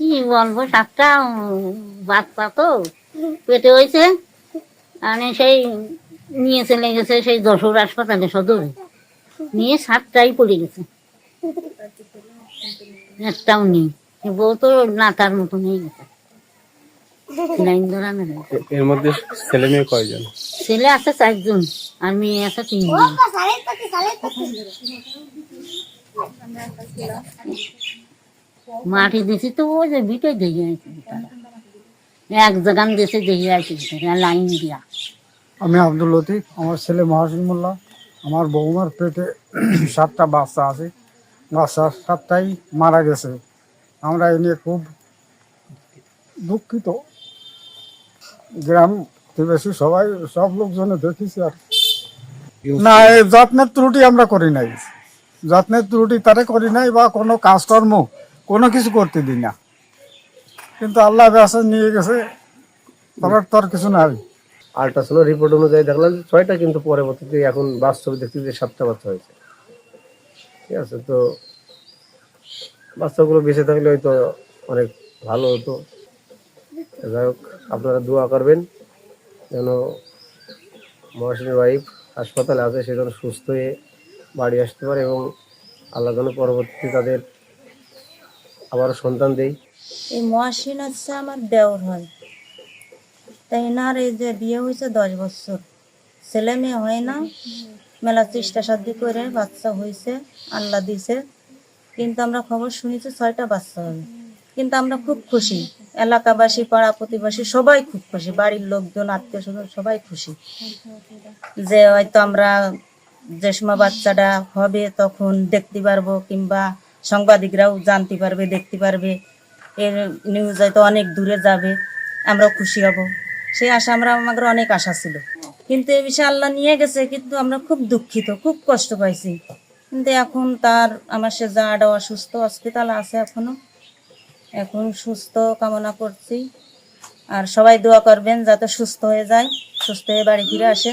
কি বলবো, সাতটা বাচ্চা তো পেটে হয়েছে, মানে সেই নিয়ে চলে গেছে সেই যশোর হাসপাতালে সদরে, নিয়ে সাতটাই পড়ে গেছে, একটাও নেই। বউ তো নাতার মতো নিয়ে গেছে, লাইন ধরানো হয়েছে। এর মধ্যে ছেলে মেয়ে কয়জন? ছেলে আছে 4 জন আর মেয়ে আছে 3 জন। মাটি দিছি তো ওই যে বিটে দিয়ে আছে, এক জায়গান দেশে দিয়ে আছে লাইন দিয়া। আমি আব্দুল লতিফ, আমার ছেলে মহাসিন মোল্লা। আমার বৌমার পেটে 7টা বাচ্চা আছে, বাচ্চা 7টাই মারা গেছে। আমরা এ নিয়ে খুব দুঃখিত। গ্রাম প্রতিবেশী সবাই, সব লোকজনে দেখেছি। আর না, এই যত্নের ত্রুটি আমরা করি নাই, যত্নের ত্রুটি তারে করি নাই, বা কোনো কাজকর্ম কোনো কিছু করতে দিই না, কিন্তু আল্লাহ বেঁচে নিয়ে গেছে, তবে তোর কিছু নাই। আল্ট্রাসাউন্ড রিপোর্ট অনুযায়ী দেখলাম যে 6টা, কিন্তু পরবর্তীতে এখন বাস্তবে দেখতে যে 7টা বাচ্চা হয়েছে। ঠিক আছে, তো বাচ্চাগুলো বেঁচে থাকলে হয়তো অনেক ভালো হতো। যাই হোক, আপনারা দোয়া করবেন যেন মহাসিনের ওয়াইফ হাসপাতালে আছে, সে যেন সুস্থ হয়ে বাড়ি আসতে পারে এবং আল্লাহ যেন পরবর্তীতে তাদের আবারও সন্তান দেয়। এই মহাসিন হচ্ছে আমার দেওর হয়, তাই এনার এই যে বিয়ে হয়েছে 10 বছর, ছেলে মেয়ে হয় না, মেলা চেষ্টা সাধ্য করে বাচ্চা হয়েছে, আল্লাহ দিছে। কিন্তু আমরা খবর শুনেছি 6টা বাচ্চা হবে, কিন্তু আমরা খুব খুশি, এলাকাবাসী পাড়া প্রতিবেশী সবাই খুব খুশি, বাড়ির লোকজন আত্মীয় স্বজন সবাই খুশি যে হয়তো আমরা যে সময় বাচ্চাটা হবে তখন দেখতে পারবো, কিংবা সাংবাদিকরাও জানতে পারবে, দেখতে পারবে, এর নিউজ হয়তো অনেক দূরে যাবে, আমরাও খুশি হব। সেই আশা আমাদের অনেক আশা ছিল, কিন্তু এই বিষয়ে আল্লাহ নিয়ে গেছে। কিন্তু আমরা খুব দুঃখিত, খুব কষ্ট পাইছি। কিন্তু এখন আমার সে যাটা অসুস্থ, হসপিটালে আছে এখন সুস্থ কামনা করছি। আর সবাই দোয়া করবেন যাতে সুস্থ হয়ে যায়, সুস্থ হয়ে বাড়ি ফিরে আসে।